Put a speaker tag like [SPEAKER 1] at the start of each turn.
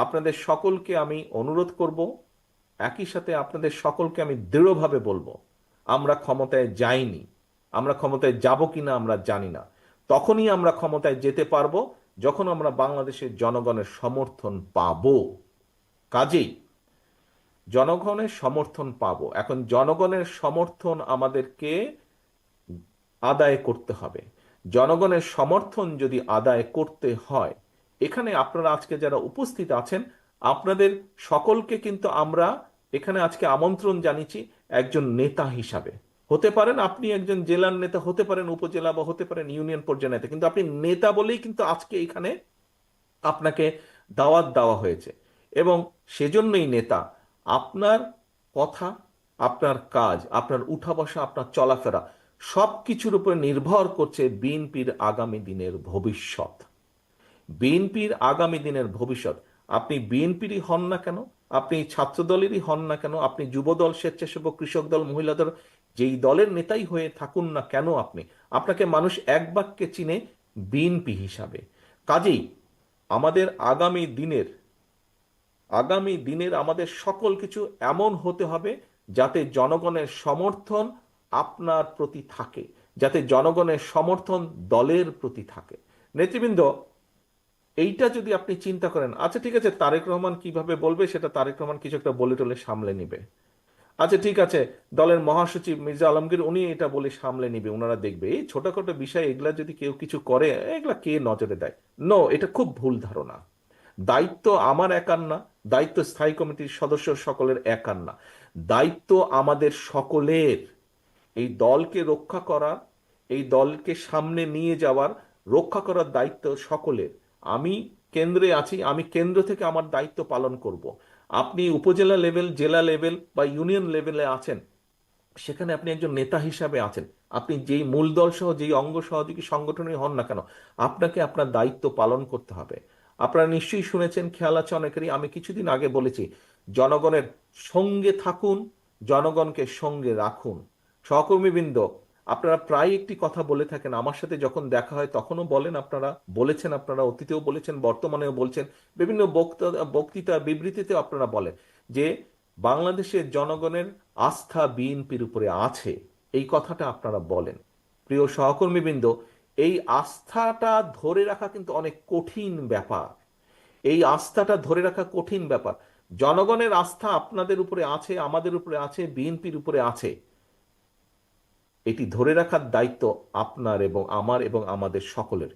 [SPEAKER 1] আপনাদের সকলকে আমি অনুরোধ করব, একই সাথে আপনাদের সকলকে আমি দৃঢ়ভাবে বলবো, আমরা ক্ষমতায় যাইনি, আমরা ক্ষমতায় যাব কিনা আমরা জানি না। তখনই আমরা ক্ষমতায় যেতে পারবো যখন আমরা বাংলাদেশের জনগণের সমর্থন পাবো। কাজেই জনগণের সমর্থন পাবো, এখন জনগণের সমর্থন আমাদেরকে আদায় করতে হবে। জনগণের সমর্থন যদি আদায় করতে হয়, এখানে আপনারা আজকে যারা উপস্থিত আছেন, আপনাদের সকলকে কিন্তু আমরা এখানে আজকে আমন্ত্রণ জানিয়েছি একজন নেতা হিসাবে। হতে পারেন আপনি একজন জেলার নেতা, হতে পারেন উপজেলা, বা হতে পারেন ইউনিয়ন পর্যায়ের নেতা, কিন্তু আপনি নেতা বলেই কিন্তু আজকে এখানে আপনাকে দাওয়াত দেওয়া হয়েছে। এবং সেজন্যই নেতা, আপনার কথা, আপনার কাজ, আপনার উঠা বসা, আপনার চলাফেরা সব কিছুর উপর নির্ভর করছে বিএনপির আগামী দিনের ভবিষ্যৎ। বিএনপির আগামী দিনের ভবিষ্যৎ। আপনি বিএনপিরই হন না কেন, আপনি ছাত্র দলেরই হন না কেন, আপনি যুবদল, স্বেচ্ছাসেবক, কৃষক দল, মহিলা দল, যেই দলের নেতাই হয়ে থাকুন না কেন, আপনাকে মানুষ এক বাক্যে চিনে বিএনপি হিসাবে। কাজেই আমাদের আগামী দিনের আমাদের সকল কিছু এমন হতে হবে যাতে জনগণের সমর্থন আপনার প্রতি থাকে, যাতে জনগণের সমর্থন দলের প্রতি থাকে। নেতৃবৃন্দ, এইটা যদি আপনি চিন্তা করেন, আচ্ছা ঠিক আছে, তারেক রহমান কিভাবে বলবে সেটা তারেক রহমান কিছু একটা বলে টলে সামলে নিবে। আচ্ছা ঠিক আছে, দলের মহাসচিব মির্জা আলমগীর উনি এটা বলে সামলে নিবে, ওনারা দেখবে। এই ছোটখাটো বিষয় এগুলা যদি কেউ কিছু করে, এগুলা কে নজরে দেয়? নো, এটা খুব ভুল ধারণা। দায়িত্ব আমার একার না, দায়িত্ব স্থায়ী কমিটির সদস্য সকলের একার না, দায়িত্ব আমাদের সকলের। এই দলকে রক্ষা করা, এই দলকে সামনে নিয়ে যাওয়ার, রক্ষা করার দায়িত্ব সকলের। আমি কেন্দ্রে আছি, আমি কেন্দ্র থেকে আমার দায়িত্ব পালন করব। আপনি উপজেলা লেভেল, জেলা লেভেল বা ইউনিয়ন লেভেলে আছেন, সেখানে আপনি একজন নেতা হিসাবে আছেন। আপনি যেই মূল দল সহ যেই অঙ্গ সহযোগী সংগঠনই হন না কেন, আপনাকে আপনার দায়িত্ব পালন করতে হবে। আপনারা নিশ্চয়ই শুনেছেন, খেয়াল আছে অনেকেরই, আমি কিছুদিন আগে বলেছি, জনগণের সঙ্গে থাকুন, জনগণকে সঙ্গে রাখুন। সহকর্মীবৃন্দ, আপনারা প্রায় একটি কথা বলে থাকেন, আমার সাথে যখন দেখা হয় তখনও বলেন, আপনারা বলেছেন, আপনারা অতীতেও বলেছেন, বর্তমানেও বলছেন, বিভিন্ন বক্তৃতা বিবৃতিতেও আপনারা বলেন যে বাংলাদেশের জনগণের আস্থা বিএনপির উপরে আছে। এই কথাটা আপনারা বলেন। প্রিয় সহকর্মীবৃন্দ, এই আস্থাটা ধরে রাখা কিন্তু অনেক কঠিন ব্যাপার। এই আস্থাটা ধরে রাখা কঠিন ব্যাপার। জনগণের আস্থা আপনাদের উপরে আছে, আমাদের উপরে আছে, বিএনপির উপরে আছে। এটি ধরে রাখার দায়িত্ব আপনার এবং আমার এবং আমাদের সকলের।